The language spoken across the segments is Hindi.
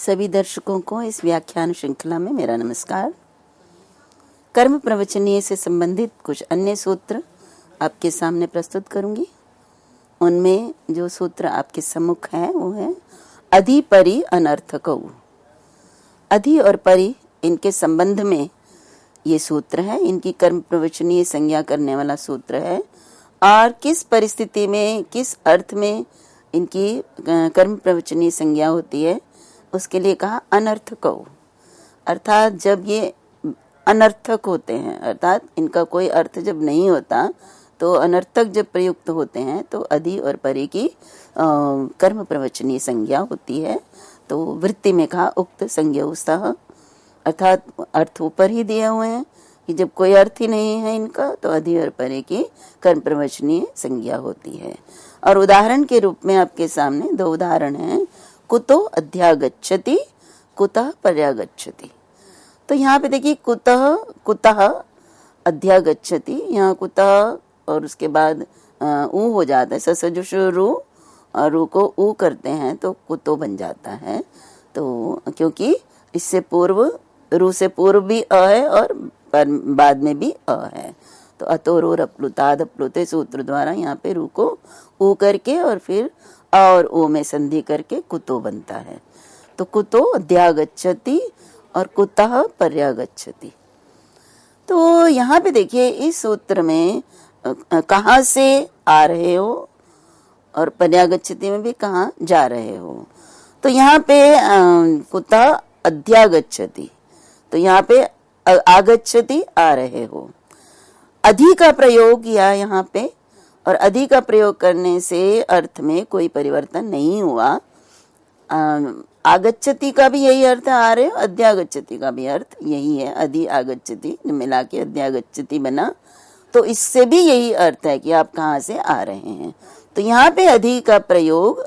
सभी दर्शकों को इस व्याख्यान श्रृंखला में मेरा नमस्कार। कर्म प्रवचनीय से संबंधित कुछ अन्य सूत्र आपके सामने प्रस्तुत करूंगी। उनमें जो सूत्र आपके सम्मुख है वो है अधि परि अनर्थकौ। अधि और परि इनके संबंध में ये सूत्र है, इनकी कर्म प्रवचनीय संज्ञा करने वाला सूत्र है और किस परिस्थिति में किस अर्थ में इनकी कर्म प्रवचनीय संज्ञा होती है उसके लिए कहा अनर्थकौ। अर्थात जब ये अनर्थक होते हैं, अर्थात इनका कोई अर्थ जब नहीं होता तो अनर्थक जब प्रयुक्त होते हैं तो अधि और परि की कर्म प्रवचनीय संज्ञा होती है। तो वृत्ति में कहा उक्त संज्ञा, अर्थात अर्थ ऊपर ही दिए हुए हैं कि जब कोई अर्थ ही नहीं है इनका तो अधि और परि की कर्म प्रवचनीय संज्ञा होती है। और उदाहरण के रूप में आपके सामने दो उदाहरण हैं, कुतो अध्यागच्छति, कुतः पर्यागच्छति। तो यहाँ पे देखिए कुतः अध्यागच्छति, यहाँ कुतः और उसके बाद ऊ हो जाता है, ससजुष रू और रू को ऊ करते हैं तो कुतो बन जाता है। तो क्योंकि इससे पूर्व रू से पूर्व भी अ है और बाद में भी अ है, तो अतोरोर अप्लुताद अप्लुते सूत्र द्वारा यहाँ पे रू को ऊ करके और फिर और ओ में संधि करके कुतो बनता है। तो कुतो अध्यागच्छति और कुतः पर्यागच्छति। तो यहाँ पे देखिए इस सूत्र में कहाँ से आ रहे हो और पर्यागच्छति में भी कहाँ जा रहे हो। तो यहाँ पे कुतः अध्यागच्छति, तो यहाँ पे आगच्छति आ रहे हो। अधि का प्रयोग किया यहाँ पे और अधि का प्रयोग करने से अर्थ में कोई परिवर्तन नहीं हुआ। आगच्छति का भी यही अर्थ है, आ रहे हो, अध्यागच्छति का भी अर्थ यही है, अधि आगच्छति मिला के अध्यागच्छति बना, तो इससे भी यही अर्थ है कि आप कहाँ से आ रहे हैं। तो यहाँ पे अधि का प्रयोग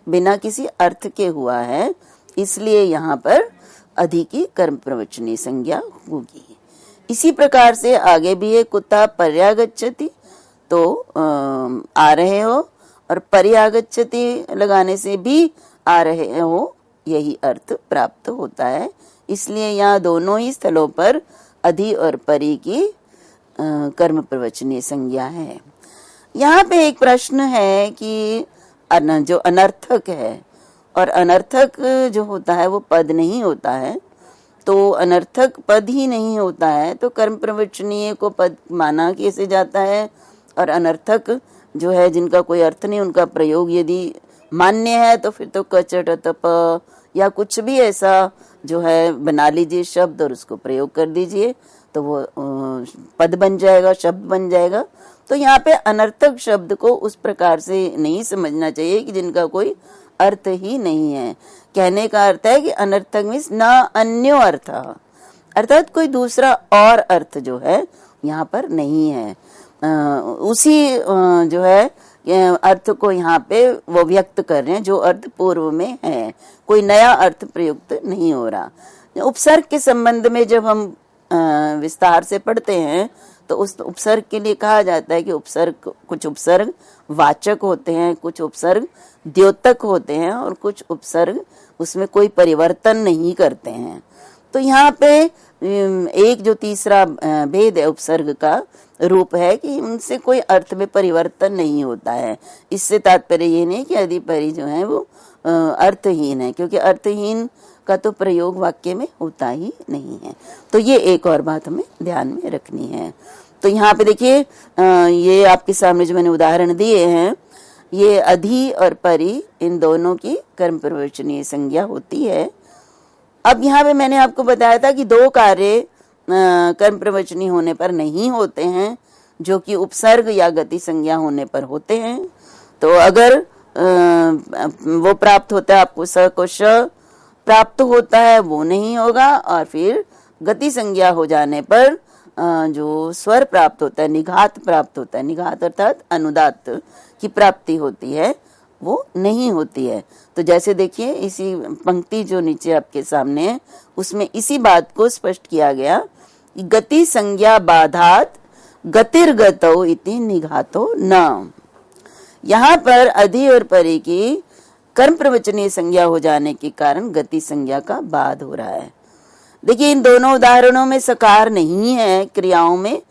बिना किसी अर्थ के हुआ है, इसलिए यहाँ पर अधि की कर्म प्रवचनीय संज्ञा होगी। इसी प्रकार से आगे भी है कुतः पर्यागच्छति, तो आ रहे हो, और पर्यागच्छति लगाने से भी आ रहे हो, यही अर्थ प्राप्त होता है। इसलिए यहाँ दोनों ही स्थलों पर अधि और परि की कर्म प्रवचनीय संज्ञा है। यहाँ पे एक प्रश्न है कि जो अनर्थक है और अनर्थक जो होता है वो पद नहीं होता है, तो अनर्थक पद ही नहीं होता है तो कर्म प्रवचनीय को पद माना कैसे जाता है, और अनर्थक जो है जिनका कोई अर्थ नहीं उनका प्रयोग यदि मान्य है तो फिर तो कचट तप या कुछ भी ऐसा जो है बना लीजिए शब्द और उसको प्रयोग कर दीजिए तो वो पद बन जाएगा, शब्द बन जाएगा। तो यहाँ पे अनर्थक शब्द को उस प्रकार से नहीं समझना चाहिए कि जिनका कोई अर्थ ही नहीं है। कहने का अर्थ है कि अनर्थक मीन्स न अन्यो अर्थ, अर्थात कोई दूसरा और अर्थ जो है यहाँ पर नहीं है। उसी जो है अर्थ को यहाँ पे वो व्यक्त कर रहे हैं जो अर्थ पूर्व में है, कोई नया अर्थ प्रयुक्त नहीं हो रहा। उपसर्ग के संबंध में जब हम विस्तार से पढ़ते हैं तो उस उपसर्ग के लिए कहा जाता है कि उपसर्ग, कुछ उपसर्ग वाचक होते हैं, कुछ उपसर्ग द्योतक होते हैं और कुछ उपसर्ग उसमें कोई परिवर्तन नहीं करते हैं। तो यहाँ पे एक जो तीसरा भेद है उपसर्ग का रूप है कि उनसे कोई अर्थ में परिवर्तन नहीं होता है। इससे तात्पर्य ये नहीं कि अधि परि जो है वो अर्थहीन है, क्योंकि अर्थहीन का तो प्रयोग वाक्य में होता ही नहीं है। तो ये एक और बात हमें ध्यान में रखनी है। तो यहाँ पे देखिए ये आपके सामने जो मैंने उदाहरण दिए हैं ये अधि और परि इन दोनों की कर्म प्रवचनीय संज्ञा होती है। अब यहाँ पे मैंने आपको बताया था कि दो कार्य कर्म प्रवचनीय होने पर नहीं होते हैं जो कि उपसर्ग या गति संज्ञा होने पर होते हैं। तो अगर वो प्राप्त होता है, आपको स को श प्राप्त होता है वो नहीं होगा, और फिर गति संज्ञा हो जाने पर जो स्वर प्राप्त होता है, निघात प्राप्त होता है, निघात अर्थात अनुदात की प्राप्ति होती है वो नहीं होती है। तो जैसे देखिए इसी पंक्ति जो नीचे आपके सामने है उसमें इसी बात को स्पष्ट किया गया, गति संज्ञा बाधात गतिर्गतो इति निघातो न। यहाँ पर अधि और परि की कर्म प्रवचनीय संज्ञा हो जाने के कारण गति संज्ञा का बाद हो रहा है। देखिए इन दोनों उदाहरणों में सकार नहीं है क्रियाओं में,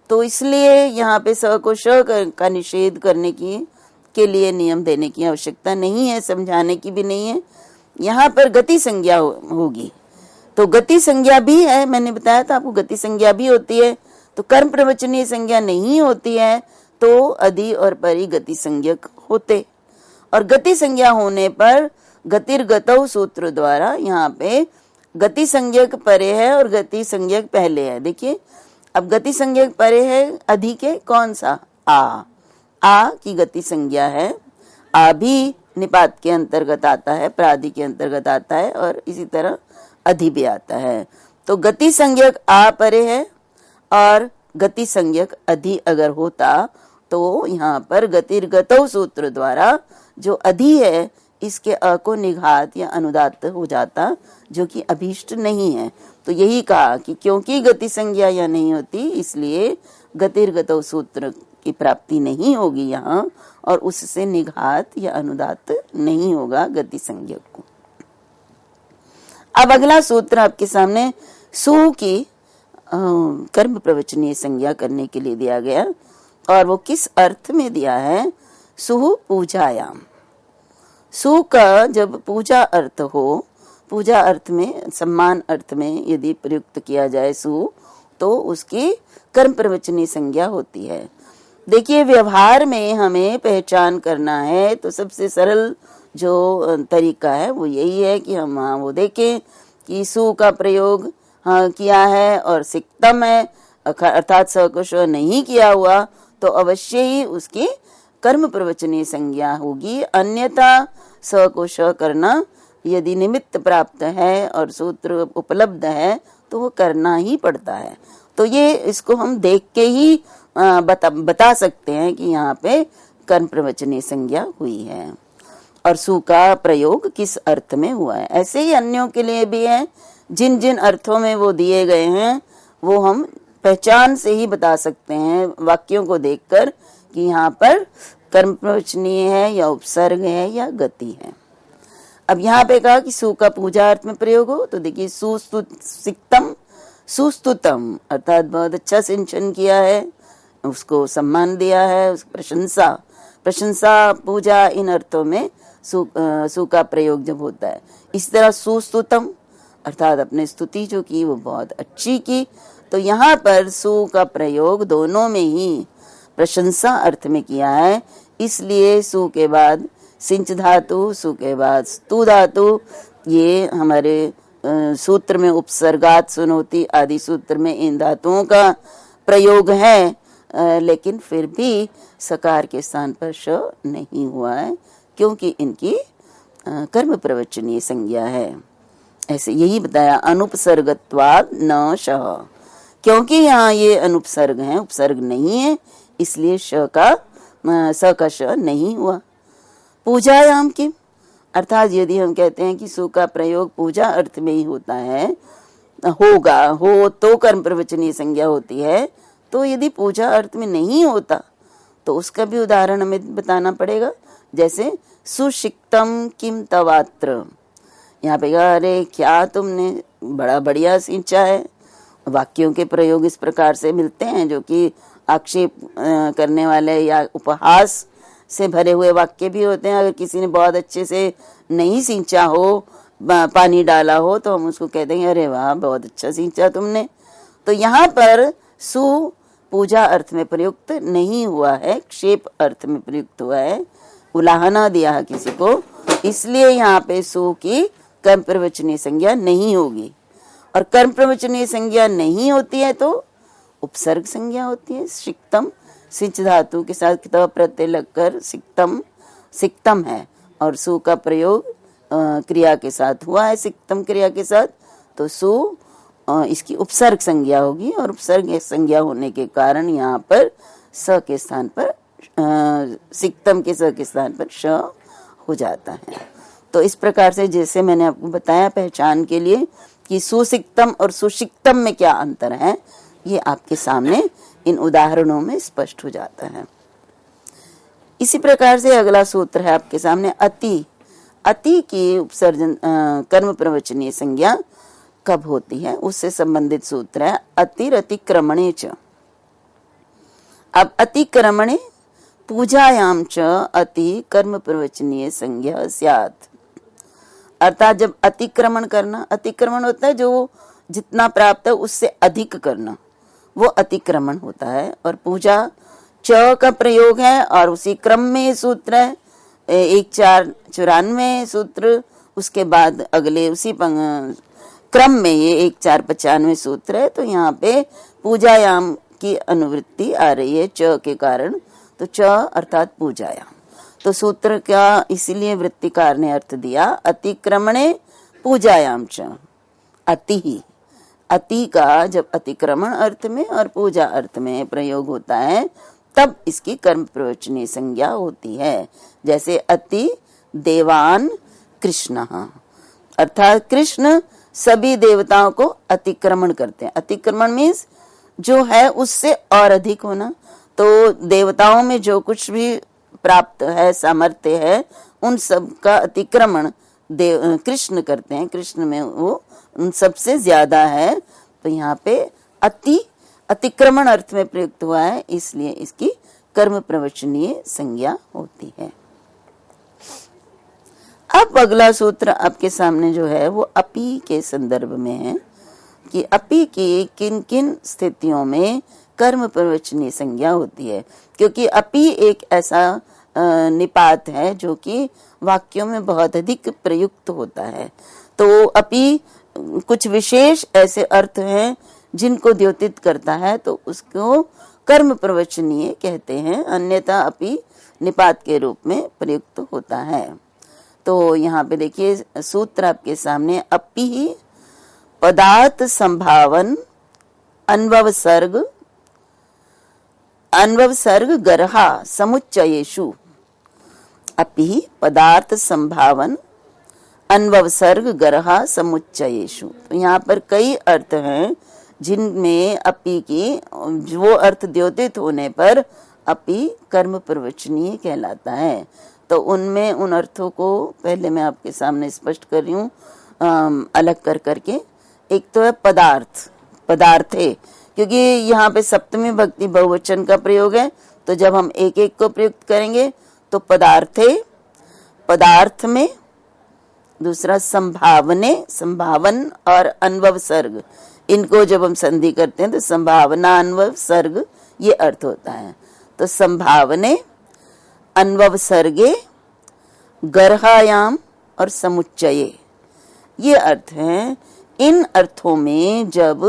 तो इसलिए यहाँ पे स को श का निषेध करने के लिए नियम देने की आवश्यकता नहीं है, समझाने की भी नहीं है। यहाँ पर गति संज्ञा होगी, तो गति संज्ञा भी है, मैंने बताया था आपको गति संज्ञा भी होती है। तो कर्म प्रवचनीय संज्ञा नहीं होती है तो अधि और परि गति संज्ञक होते, और गति संज्ञा होने पर गतिर्गतौ सूत्र द्वारा यहाँ पे गति संज्ञक परे है और गति संज्ञक पहले है। देखिए अब गति संज्ञक परे है अधि के कौन सा, आ की गति संज्ञा है। आ भी निपात के अंतर्गत आता है, प्रादि के अंतर्गत आता है, और इसी तरह अधि भी आता है। तो गति संज्ञक आ परे है और गति संज्ञक अधि अगर होता तो यहाँ पर गतिर्गतौ सूत्र द्वारा जो अधि है इसके अ को निघात या अनुदात हो जाता, जो कि अभीष्ट नहीं है। तो यही कहा कि क्योंकि गति संज्ञा या नहीं होती इसलिए गतिर्गतौ सूत्र की प्राप्ति नहीं होगी यहाँ, और उससे निघात या अनुदात नहीं होगा गति संज्ञक को। अब अगला सूत्र आपके सामने सु की कर्म प्रवचनीय संज्ञा करने के लिए दिया गया, और वो किस अर्थ में दिया है, सुहु पूजायाम। सु का जब पूजा अर्थ हो, पूजा अर्थ में सम्मान अर्थ में यदि प्रयुक्त किया जाए सु, तो उसकी कर्म प्रवचनीय संज्ञा होती है। देखिए व्यवहार में हमें पहचान करना है तो सबसे सरल जो तरीका है वो यही है कि हम वो देखें कि सु का प्रयोग किया है और सिक्तम है, अर्थात स को श नहीं किया हुआ, तो अवश्य ही उसकी कर्म प्रवचनीय संज्ञा होगी। अन्यथा स को श करना यदि निमित्त प्राप्त है और सूत्र उपलब्ध है तो वो करना ही पड़ता है। तो ये इसको हम देख के ही बता सकते हैं कि यहाँ पे कर्म प्रवचनीय संज्ञा हुई है और सु का प्रयोग किस अर्थ में हुआ है। ऐसे ही अन्यों के लिए भी है, जिन जिन अर्थों में वो दिए गए हैं वो हम पहचान से ही बता सकते हैं वाक्यों को देखकर कि यहाँ पर कर्म प्रवचनीय है या उपसर्ग है या गति है। अब यहाँ पे कहा कि सु का पूजा अर्थ में प्रयोग हो, तो देखिए सुस्तुतम, सुस्तुतम अर्थात बहुत अच्छा सिंचन किया है, उसको सम्मान दिया है, उसकी प्रशंसा, प्रशंसा पूजा, इन अर्थों में सु का प्रयोग जब होता है। इस तरह सुस्तुतम अर्थात अपने स्तुति जो की वो बहुत अच्छी की, तो यहाँ पर सु का प्रयोग दोनों में ही प्रशंसा अर्थ में किया है। इसलिए सु के बाद सिंच धातु, सु के बाद स्तु धातु, ये हमारे सूत्र में उपसर्गात सुनोती आदि सूत्र में इन धातुओं का प्रयोग है, लेकिन फिर भी सकार के स्थान पर श नहीं हुआ है क्योंकि इनकी कर्म प्रवचनीय संज्ञा है। ऐसे यही बताया अनुपसर्गत्वाद न शः, क्योंकि यहाँ ये अनुपसर्ग है, उपसर्ग नहीं है, इसलिए स का श नहीं हुआ। पूजायाम किम अर्थात यदि हम कहते हैं कि सु का प्रयोग पूजा अर्थ में ही होता है, होगा हो तो कर्म प्रवचनीय संज्ञा होती है, तो यदि पूजा अर्थ में नहीं होता तो उसका भी उदाहरण हमें बताना पड़ेगा। जैसे सुशिक्तम किम तवात्र, यहाँ पे कहा अरे क्या तुमने बड़ा बढ़िया सींचा है। वाक्यों के प्रयोग इस प्रकार से मिलते हैं जो कि आक्षेप करने वाले या उपहास से भरे हुए वाक्य भी होते हैं। अगर किसी ने बहुत अच्छे से नहीं सींचा हो, पानी डाला हो, तो हम उसको कहते हैं अरे वाह बहुत अच्छा सींचा तुमने। तो यहाँ पर सु पूजा अर्थ में प्रयुक्त नहीं हुआ है, क्षेप अर्थ में प्रयुक्त हुआ है, उलाहना दिया है किसी को, इसलिए यहाँ पे सु की कर्म प्रवचनीय संज्ञा नहीं होगी। और कर्म प्रवचनीय संज्ञा नहीं होती है तो उपसर्ग संज्ञा होती है। सिक्तम सिंच धातु के साथ किताब प्रत्यय लगकर सिक्तम सिक्तम है, और सु का प्रयोग क्रिया के साथ हुआ है, सिक्तम क्रिया के साथ, तो सु इसकी उपसर्ग संज्ञा होगी, और उपसर्ग संज्ञा होने के कारण यहाँ पर स के स्थान पर सिक्तम के स के स्थान पर श हो जाता है। तो इस प्रकार से जैसे मैंने आपको बताया पहचान के लिए कि सुसिक्तम और सुशिक्तम में क्या अंतर है, ये आपके सामने इन उदाहरणों में स्पष्ट हो जाता है। इसी प्रकार से अगला सूत्र है आपके सामने अति। अति की उपसर्जन कर्म प्रवचनीय संज्ञा कब होती है, उससे संबंधित सूत्र है अतिरतिक्रमणे च। अब अतिक्रमणे पूजायाम च अति कर्म प्रवचनीय संज्ञा स्यात्। अर्थात जब अतिक्रमण करना, अतिक्रमण होता है जो जितना प्राप्त है उससे अधिक करना, वो अतिक्रमण होता है। और पूजा च का प्रयोग है और उसी क्रम में सूत्र है 1494 सूत्र, उसके बाद अगले उसी क्रम में ये 1495 सूत्र है। तो यहाँ पे पूजायाम की अनुवृत्ति आ रही है च के कारण, तो च अर्थात पूजायाम। तो सूत्र का इसीलिए वृत्तिकार ने अर्थ दिया अतिक्रमणे पूजायाम च। अति ही, अति का जब अतिक्रमण अर्थ में और पूजा अर्थ में प्रयोग होता है तब इसकी कर्म प्रवचनीय संज्ञा होती है। जैसे अति देवान कृष्ण, अर्थात कृष्ण सभी देवताओं को अतिक्रमण करते हैं। अतिक्रमण मीन्स जो है उससे और अधिक होना। तो देवताओं में जो कुछ भी प्राप्त है, सामर्थ्य है, उन सब का अतिक्रमण कृष्ण करते हैं। कृष्ण में वो उन सबसे ज्यादा है। तो यहाँ पे अतिक्रमण अर्थ में प्रयुक्त हुआ है, इसलिए इसकी कर्म प्रवचनीय संज्ञा होती है। अब अगला सूत्र आपके सामने जो है वो अपी के संदर्भ में है कि अपी की किन किन स्थितियों में कर्म प्रवचनीय संज्ञा होती है। क्योंकि अपी एक ऐसा निपात है जो कि वाक्यों में बहुत अधिक प्रयुक्त होता है। तो अपी कुछ विशेष ऐसे अर्थ हैं जिनको द्योतित करता है, तो उसको कर्म प्रवचनीय कहते हैं, अन्यथा अपी निपात के रूप में प्रयुक्त होता है। तो यहाँ पे देखिए सूत्र आपके सामने, अपि पदार्थ संभावन अन्वव सर्ग गरहा समुच्चयेषु। अपि पदार्थ संभावन अन्वव सर्ग गरहा समुच्चयेषु। तो यहाँ पर कई अर्थ हैं जिनमें अपि की वो अर्थ द्योतित होने पर अपि कर्म प्रवचनीय कहलाता है। तो उनमें उन अर्थों को पहले मैं आपके सामने स्पष्ट कर रही हूँ अलग कर करके। एक तो है पदार्थ, पदार्थे, क्योंकि यहाँ पे सप्तमी भक्ति बहुवचन का प्रयोग है, तो जब हम एक एक को प्रयुक्त करेंगे तो पदार्थे, पदार्थ में। दूसरा संभावने, संभावन और अनुभव सर्ग, इनको जब हम संधि करते हैं तो संभावना अनुभव सर्ग ये अर्थ होता है। तो संभावने, अनुभव सर्गे, गर्हायाम और समुच्चये, ये अर्थ हैं। इन अर्थों में जब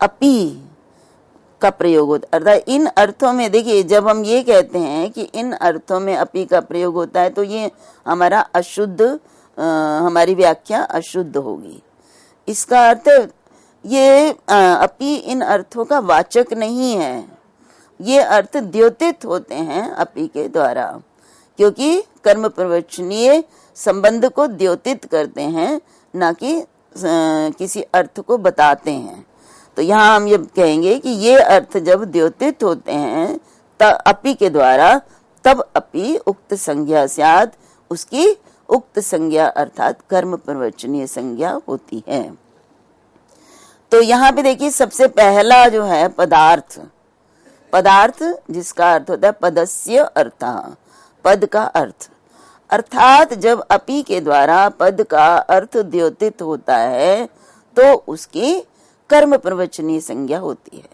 अपि का प्रयोग होता है, अर्थात इन अर्थों में देखिए जब हम ये कहते हैं कि इन अर्थों में अपि का प्रयोग होता है तो ये हमारा अशुद्ध, हमारी व्याख्या अशुद्ध होगी। इसका अर्थ ये अपि इन अर्थों का वाचक नहीं है, ये अर्थ द्योतित होते हैं अपि के द्वारा, क्योंकि कर्म प्रवचनीय संबंध को द्योतित करते हैं, ना कि किसी अर्थ को बताते हैं। तो यहाँ हम ये कहेंगे कि ये अर्थ जब द्योतित होते हैं अपि के द्वारा, तब अपि उक्त संज्ञा स्यात्, उसकी उक्त संज्ञा अर्थात कर्म प्रवचनीय संज्ञा होती है। तो यहाँ पे देखिए सबसे पहला जो है पदार्थ, पदार्थ जिसका अर्थ होता है पदस्य अर्थः, पद का अर्थ। अर्थात जब अपि के द्वारा पद का अर्थ द्योतित होता है तो उसकी कर्म प्रवचनीय संज्ञा होती है।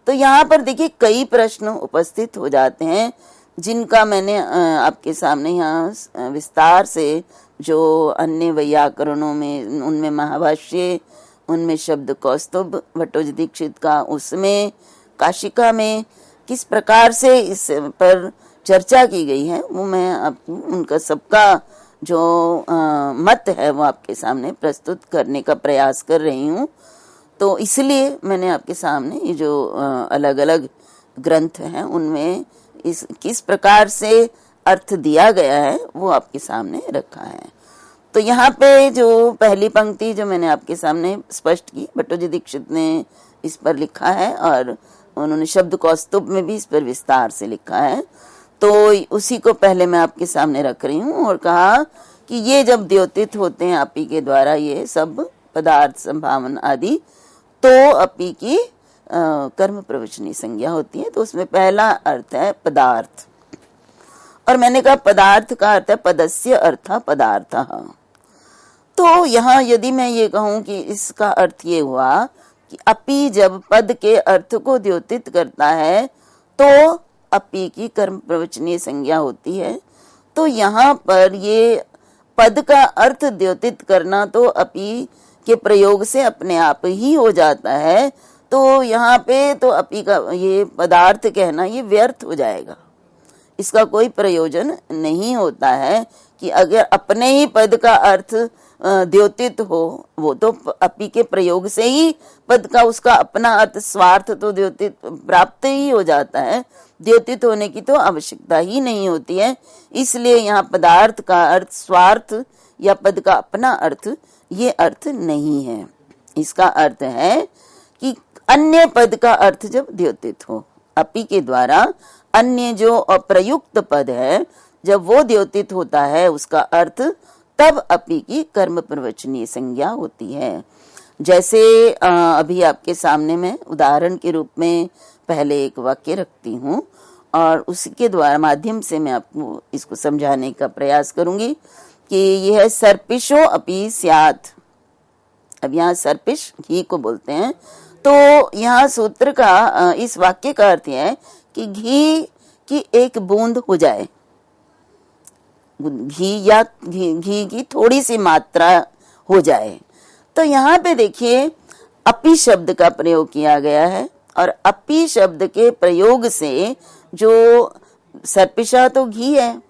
तो यहाँ पर देखिए कई प्रश्न उपस्थित हो जाते हैं जिनका मैंने आपके सामने यहाँ विस्तार से, जो अन्य व्याकरणों में उनमें महाभाष्य, उनमें शब्द कौस्तुभ भट्टोजी दीक्षित का, उसमें काशिका में किस प्रकार से इस पर चर्चा की गई है, वो मैं आपको उनका सबका जो मत है वो आपके सामने प्रस्तुत करने का प्रयास कर रही हूँ। तो इसलिए मैंने आपके सामने ये जो अलग अलग ग्रंथ हैं उनमें इस किस प्रकार से अर्थ दिया गया है वो आपके सामने रखा है। तो यहाँ पे जो पहली पंक्ति जो मैंने आपके सामने स्पष्ट की, भट्टोजी दीक्षित ने इस पर लिखा है और उन्होंने शब्द कौस्तुभ में भी इस पर विस्तार से लिखा है। तो उसी को पहले मैं आपके सामने रख रही हूँ और कहा कि ये जब द्योतित होते हैं अपी के द्वारा ये सब पदार्थ संभावना आदि, तो अपी की कर्म प्रवचनी संज्ञा होती है। तो उसमें पहला अर्थ है पदार्थ, और मैंने कहा पदार्थ का अर्थ है पदस्य अर्थ पदार्थ। तो यहाँ यदि मैं ये कहूं कि इसका अर्थ ये हुआ कि अपी जब पद के अर्थ को द्योतित करता है तो अपी की कर्म प्रवचनीय संज्ञा होती है। तो यहाँ पर ये पद का अर्थ द्योतित करना तो अपी के प्रयोग से अपने आप ही हो जाता है। तो यहाँ पे तो अपी का ये पदार्थ कहना ये व्यर्थ हो जाएगा, इसका कोई प्रयोजन नहीं होता है कि अगर अपने ही पद का अर्थ द्योतित हो, वो तो अपी के प्रयोग से ही पद का उसका अपना अर्थ स्वार्थ तो द्योतित प्राप्त ही हो जाता है, द्योतित होने की तो आवश्यकता ही नहीं होती है। इसलिए यहाँ पदार्थ का अर्थ स्वार्थ या पद का अपना अर्थ ये अर्थ नहीं है। इसका अर्थ है कि अन्य पद का अर्थ जब द्योतित हो, अपी के द्वारा अन्य जो अप्रयुक्त पद है जब वो द्योतित होता है उसका अर्थ, तब अपी की कर्म प्रवचनीय संज्ञा होती है। जैसे अभी आपके सामने मैं उदाहरण के रूप में पहले एक वाक्य रखती हूँ और उसके द्वारा माध्यम से मैं आपको इसको समझाने का प्रयास करूंगी कि यह है सर्पिशो अपि स्यात्। अब यहाँ सर्पिश घी को बोलते हैं, तो यहाँ सूत्र का इस वाक्य का अर्थ है कि घी की एक बूंद हो जाए, घी या घी की थोड़ी सी मात्रा हो जाए। तो यहाँ पे देखिए अपी शब्द का प्रयोग किया गया है, और अपी शब्द के प्रयोग से जो सर्पिशा तो घी है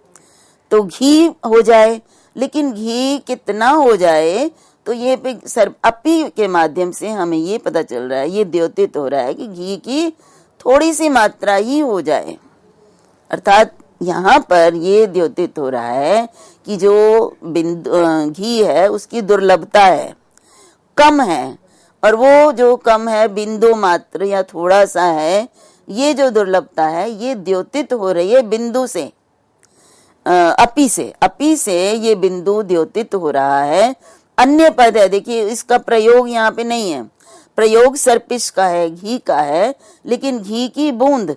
तो घी हो जाए, लेकिन घी कितना हो जाए तो ये अपी के माध्यम से हमें ये पता चल रहा है, ये द्योतित हो रहा है कि घी की थोड़ी सी मात्रा ही हो जाए। अर्थात यहाँ पर ये द्योतित हो रहा है कि जो घी है उसकी दुर्लभता है, कम है, और वो जो कम है बिंदु मात्र या थोड़ा सा है, ये जो दुर्लभता है ये द्योतित हो रही है बिंदु से, अपी से ये बिंदु द्योतित हो रहा है। अन्य पद है, देखिए इसका प्रयोग यहाँ पे नहीं है, प्रयोग सर्पिश का है, घी का है, लेकिन घी की बूंद,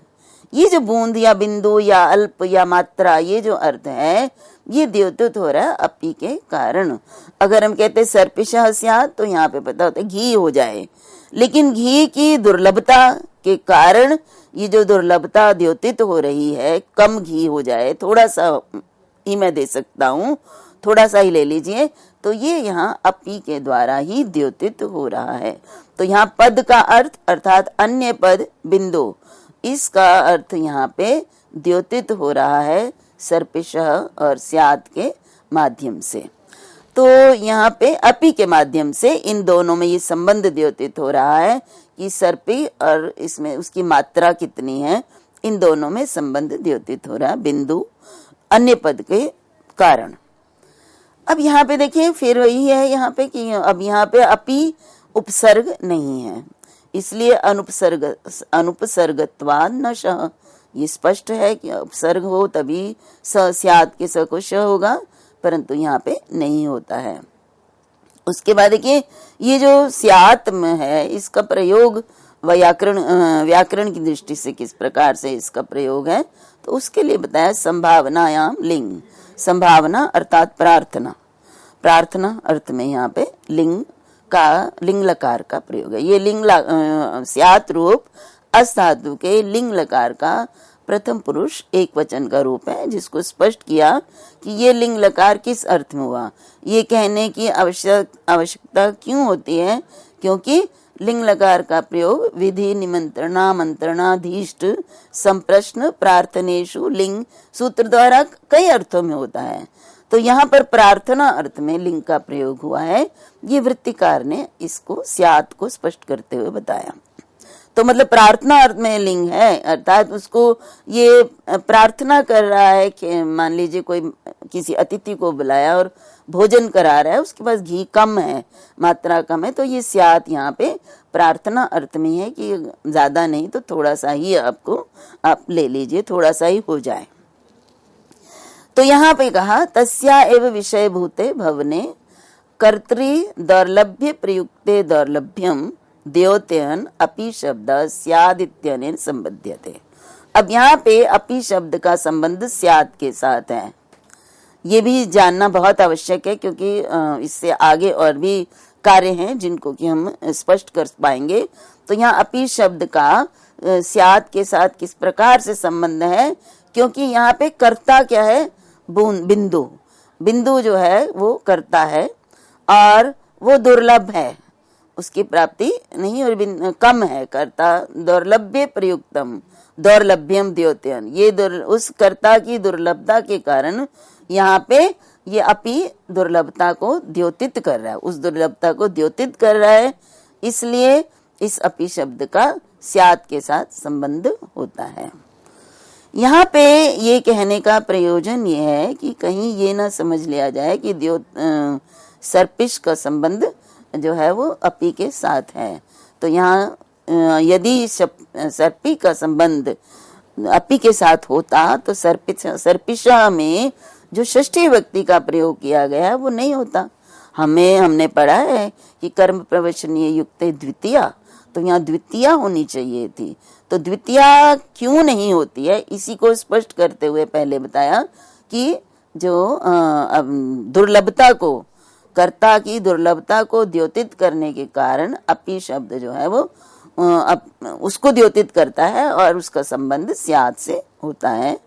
ये जो बूंद या बिंदु या अल्प या मात्रा, ये जो अर्थ है ये द्योतित हो रहा है अपी के कारण। अगर हम कहते सर्पिशः स्यात् तो यहाँ पे पता होता है घी हो जाए, लेकिन घी की दुर्लभता के कारण ये जो दुर्लभता द्योतित हो रही है, कम घी हो जाए, थोड़ा सा ही मैं दे सकता हूँ, थोड़ा सा ही ले लीजिए, तो ये यहाँ अपी के द्वारा ही द्योतित हो रहा है। तो यहाँ पद का अर्थ अर्थात अन्य पद बिंदु, इसका अर्थ यहाँ पे द्योतित हो रहा है सर्पिशः और स्यात् के माध्यम से। तो यहाँ पे अपी के माध्यम से इन दोनों में ये संबंध द्योतित हो रहा है कि सर्पी और इसमें उसकी मात्रा कितनी है, इन दोनों में संबंध द्योतित हो रहा है बिंदु अन्य पद के कारण। अब यहाँ पे देखिए फिर वही है यहाँ पे कि अब यहाँ पे अपी उपसर्ग नहीं है, इसलिए अनुपसर्गत्वात् न शः, ये स्पष्ट है कि उपसर्ग हो तभी स्यात् के स को श होगा, परंतु यहाँ पे नहीं होता है। उसके बाद देखिए ये जो स्यात् में है इसका प्रयोग व्याकरण की दृष्टि से किस प्रकार से इसका प्रयोग है, तो उसके लिए बताया संभावनायाम लिंग, संभावना अर्थात प्रार्थना, प्रार्थना अर्थ में यहाँ पे लिंग लकार का प्रयोग है। ये स्यात् रूप अस धातु के लिंग लकार का प्रथम पुरुष एक वचन का रूप है, जिसको स्पष्ट किया कि ये लिंग लकार किस अर्थ में हुआ, ये कहने की आवश्यकता क्यों होती है, क्योंकि लिंग लकार का प्रयोग विधि निमंत्रणा मंत्रणाधीष्ट संप्रश्न प्रार्थनेषु लिंग सूत्र द्वारा कई अर्थों में होता है। तो यहाँ पर प्रार्थना अर्थ में लिंग का प्रयोग हुआ है, ये वृत्तिकार ने इसको स्यात् को स्पष्ट करते हुए बताया। तो मतलब प्रार्थना अर्थ में लिंग है, अर्थात उसको ये प्रार्थना कर रहा है कि मान लीजिए कोई किसी अतिथि को बुलाया और भोजन करा रहा है, उसके पास घी कम है, मात्रा कम है, तो ये स्यात् यहाँ पे प्रार्थना अर्थ में है कि ज्यादा नहीं तो थोड़ा सा ही आप ले लीजिए, थोड़ा सा ही हो जाए। तो यहाँ पे कहा तस्या एव विषय भूते भवने कर्तृ दौर्लभ्य प्रयुक्ते दौर्लभ्यम द्योत्यन अपि शब्द स्यादित्यनेन संबध्यते। अब यहाँ पे अपि शब्द का संबंध स्याद के साथ है, ये भी जानना बहुत आवश्यक है, क्योंकि इससे आगे और भी कार्य हैं जिनको कि हम स्पष्ट कर पाएंगे। तो यहाँ अपि शब्द का स्याद के साथ किस प्रकार से संबंध है, क्योंकि यहाँ पे कर्ता क्या है, बिंदु, बिंदु जो है वो कर्ता है और वो दुर्लभ है, उसकी प्राप्ति नहीं और कम है। कर्ता दुर्लभ्य प्रयुक्तम दौर्लभ्यम द्योत्यन, ये उस कर्ता की दुर्लभता के कारण यहाँ पे ये अपि दुर्लभता को द्योतित कर रहा है, उस दुर्लभता को द्योतित कर रहा है, इसलिए इस अपि शब्द का स्याद के साथ संबंध होता है। यहाँ पे ये कहने का प्रयोजन ये है कि कहीं ये ना समझ लिया जाए कि सर्पिश का संबंध जो है वो अपि के साथ है। तो यहाँ यदि सर्पी का संबंध अपि के साथ होता तो सर्पिशा में जो षष्ठी विभक्ति का प्रयोग किया गया है वो नहीं होता। हमने पढ़ा है कि कर्म प्रवचनीय युक्ते द्वितीया, तो यहाँ द्वितीया होनी चाहिए थी। तो द्वितीया क्यों नहीं होती है, इसी को स्पष्ट करते हुए पहले बताया कि जो दुर्लभता को, कर्ता की दुर्लभता को द्योतित करने के कारण अपि शब्द जो है वो उसको द्योतित करता है और उसका संबंध स्याद से होता है।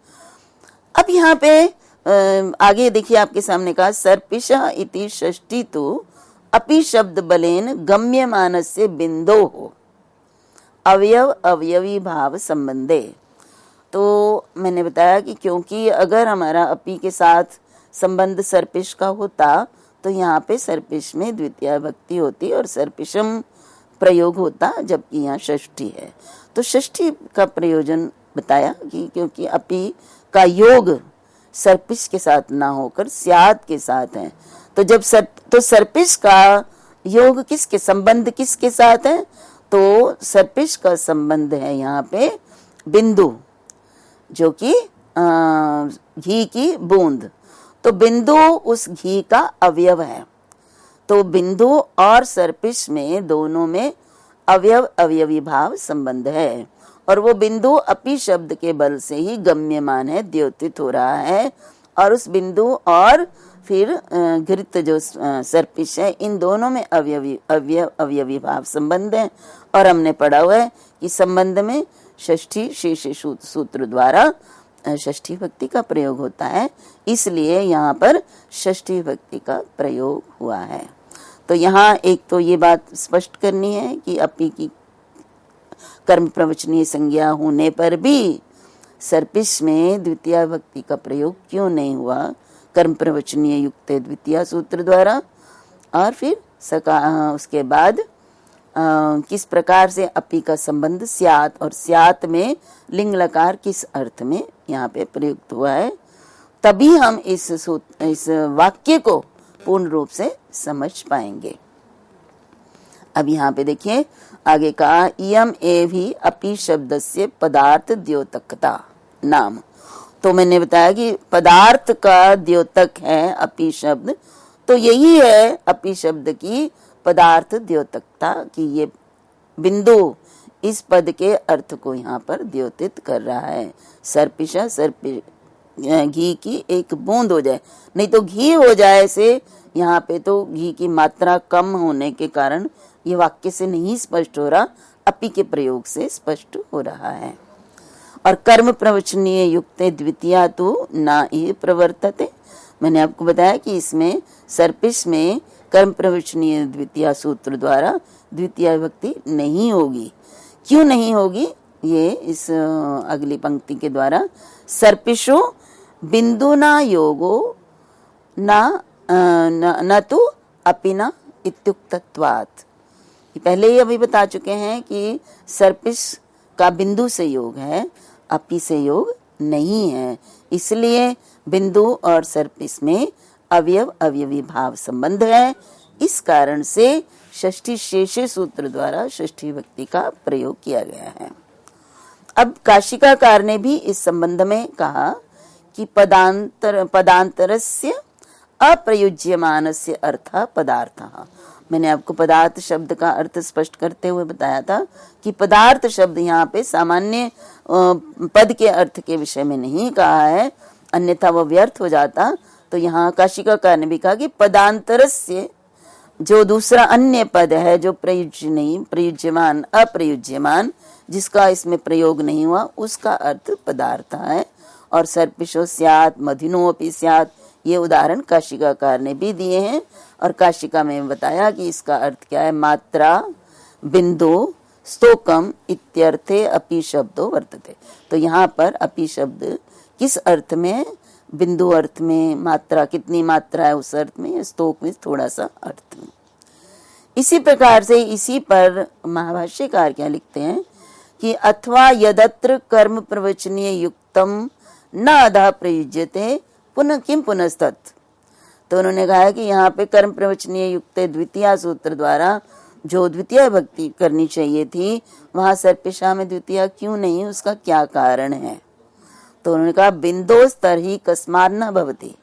अब यहाँ पे आगे देखिए, आपके सामने कहा सर्पिशा इति षष्ठी तो अपि शब्द बलेन गम्यमानस्य बिंदो हो अवयव अवयवी भाव संबंधे। तो मैंने बताया कि क्योंकि अगर हमारा अपि के साथ संबंध सर्पिश का होता तो यहाँ पे सर्पिश में द्वितीय भक्ति होती और सर्पिशम प्रयोग होता, जबकि यहाँ षष्ठी है। तो षष्ठी का प्रयोजन बताया कि क्योंकि अपि का योग सर्पिश के साथ ना होकर स्याद के साथ है। तो जब सर्पिश का योग किसके संबंध किसके साथ है, तो सर्पिश का संबंध है यहाँ पे बिंदु, जो कि घी की बूंद। तो बिंदु उस घी का अवयव है। तो बिंदु और सर्पिश में दोनों में अवयव अवयवी भाव संबंध है और वो बिंदु अपि शब्द के बल से ही गम्यमान है, द्योतित हो रहा है। और उस बिंदु और फिर घृत जो सर्पिश है, इन दोनों में अवयवी भाव संबंध है। और हमने पढ़ा हुआ है कि संबंध में षष्ठी शेष सूत्र द्वारा षष्ठी भक्ति का प्रयोग होता है, इसलिए यहाँ पर षष्ठी भक्ति का प्रयोग हुआ है। तो यहाँ एक तो ये बात स्पष्ट करनी है कि अपि की कर्म प्रवचनीय संज्ञा होने पर भी सर्पिश में द्वितीय भक्ति का प्रयोग क्यों नहीं हुआ, कर्म प्रवचनीय युक्त द्वितीय सूत्र द्वारा। और फिर उसके बाद किस प्रकार से अपि का संबंध स्यात, और स्यात में लिंग लकार किस अर्थ में यहाँ पे प्रयुक्त हुआ है, तभी हम इस वाक्य को पूर्ण रूप से समझ पाएंगे। अब यहाँ पे देखिए आगे कहा इयम एवि अपि शब्दस्य पदार्थ द्योतकता नाम। तो मैंने बताया कि पदार्थ का द्योतक है अपि शब्द, तो यही है अपि शब्द की पदार्थ द्योतकता कि ये बिंदु इस पद के अर्थ को यहाँ पर द्योतित कर रहा है। सर्पिशा घी की एक बूंद हो जाए, नहीं तो घी हो जाए से यहाँ पे तो घी की मात्रा कम होने के कारण ये वाक्य से नहीं स्पष्ट हो रहा, अपि के प्रयोग से स्पष्ट हो रहा है। और कर्म प्रवचनीय युक्त द्वितीया तो ना ही प्रवर्तते, मैंने आपको बताया कि इसमें सर्पिश में कर्म प्रवचनीय द्वितीय सूत्र द्वारा द्वितीय विभक्ति नहीं होगी। क्यों नहीं होगी, ये इस अगली पंक्ति के द्वारा सर्पिशो बिंदुना योगो न तो अपिना इत्युक्तत्वात्। पहले ही अभी बता चुके हैं कि सर्पिश का बिंदु से योग है, अपि से योग नहीं है, इसलिए बिंदु और सर्पिश में अवयव अवयवी भाव संबंध है। इस कारण से षष्ठी शेष सूत्र द्वारा षष्ठी भक्ति का प्रयोग किया गया है। अब काशिकाकार ने भी इस संबंध में कहा कि पदांतरस्य अप्रयुज्यमानस्य अर्थः पदार्थः। मैंने आपको पदार्थ शब्द का अर्थ स्पष्ट करते हुए बताया था कि पदार्थ शब्द यहाँ पे सामान्य पद के अर्थ के विषय में नहीं कहा है, अन्यथा वो व्यर्थ हो जाता। तो यहाँ काशिकाकार ने भी कहा कि पदांतरस्य, जो दूसरा अन्य पद है जो प्रयुज्य नहीं, प्रयुज्यमान, अप्रयुज्यमान, जिसका इसमें प्रयोग नहीं हुआ, उसका अर्थ पदार्थ है। और सर्पिशो स्यात्, मधिनो अपि स्यात्, ये उदाहरण काशिकाकार ने भी दिए हैं। और काशिका में बताया कि इसका अर्थ क्या है, मात्रा, बिंदु, स्तोकम इत्यर्थे अपि शब्दो वर्तते। तो यहाँ पर अपि शब्द किस अर्थ में, बिंदु अर्थ में, मात्रा कितनी मात्रा है उस अर्थ में, स्तोक में थोड़ा सा अर्थ में। इसी प्रकार से इसी पर महाभाष्यकार क्या लिखते हैं कि अथवा यदत्र कर्म प्रवचनीय युक्तम न अधा प्रयुज्यते पुनः किम पुनस्तत्। तो उन्होंने कहा है कि यहाँ पे कर्म प्रवचनीय युक्त द्वितीय सूत्र द्वारा जो द्वितीय भक्ति करनी चाहिए थी, वहां सर्पिशा में द्वितीय क्यों नहीं, उसका क्या कारण है। तो उन्होंने कहा बिंदोस्तर ही कस्मात् न भवति,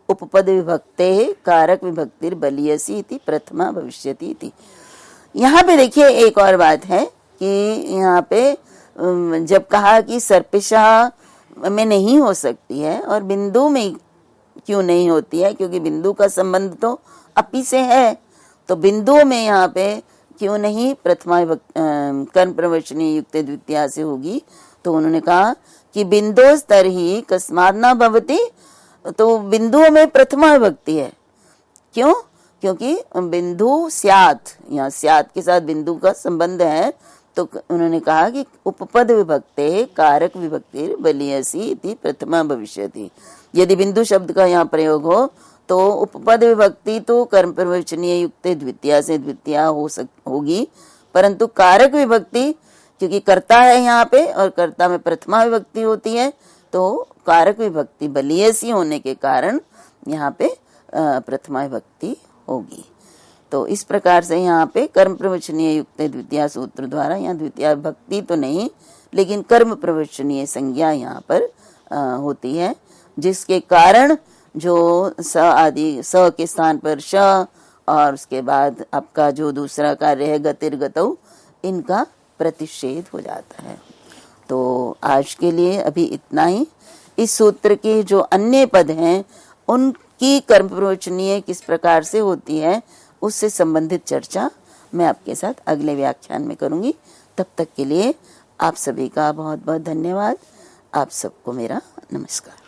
उपपद विभक्ते कारक विभक्तिर बलीयसी इति प्रथमा भविष्यति इति। यहाँ पे देखिए एक और बात है कि यहाँ पे जब कहा कि सर्पिशा में नहीं हो सकती है और बिंदु में क्यों नहीं होती है, क्योंकि बिंदु का संबंध तो अपि से है, तो बिंदु में यहाँ पे क्यों नहीं प्रथमा कर्म प्रवचनीय युक्त द्वितीया से होगी। तो उन्होंने कहा कि बिंदु स्तर ही कस्मात् न भवति, तो बिंदुओं में प्रथमा विभक्ति है। क्यों? क्योंकि बिंदु स्यात्, यहाँ स्यात् के साथ बिंदु का संबंध है। तो उन्होंने कहा कि उपपद विभक्ते कारक विभक्तिर बलीयसी इति प्रथमा भविष्यति। यदि बिंदु शब्द का यहाँ प्रयोग हो तो उपपद विभक्ति तो कर्म प्रवचनीय युक्त द्वितीया से द्वितीया होगी, परंतु कारक विभक्ति क्योंकि कर्ता है यहाँ पे और कर्ता में प्रथमा विभक्ति होती है, तो कारक विभक्ति बलीयसी होने के कारण यहाँ पे प्रथमा विभक्ति होगी। तो इस प्रकार से यहाँ पे कर्म प्रवचनीय युक्त द्वितीय सूत्र द्वारा यहाँ द्वितीय भक्ति तो नहीं, लेकिन कर्म प्रवचनीय संज्ञा यहाँ पर होती है, जिसके कारण जो स आदि, स के स्थान पर श और उसके बाद आपका जो दूसरा कार्य है गतिर्गतौ, इनका प्रतिषेध हो जाता है। तो आज के लिए अभी इतना ही। इस सूत्र के जो अन्य पद हैं उनकी कर्म प्रवचनीय किस प्रकार से होती है, उससे संबंधित चर्चा मैं आपके साथ अगले व्याख्यान में करूंगी। तब तक के लिए आप सभी का बहुत बहुत धन्यवाद। आप सबको मेरा नमस्कार।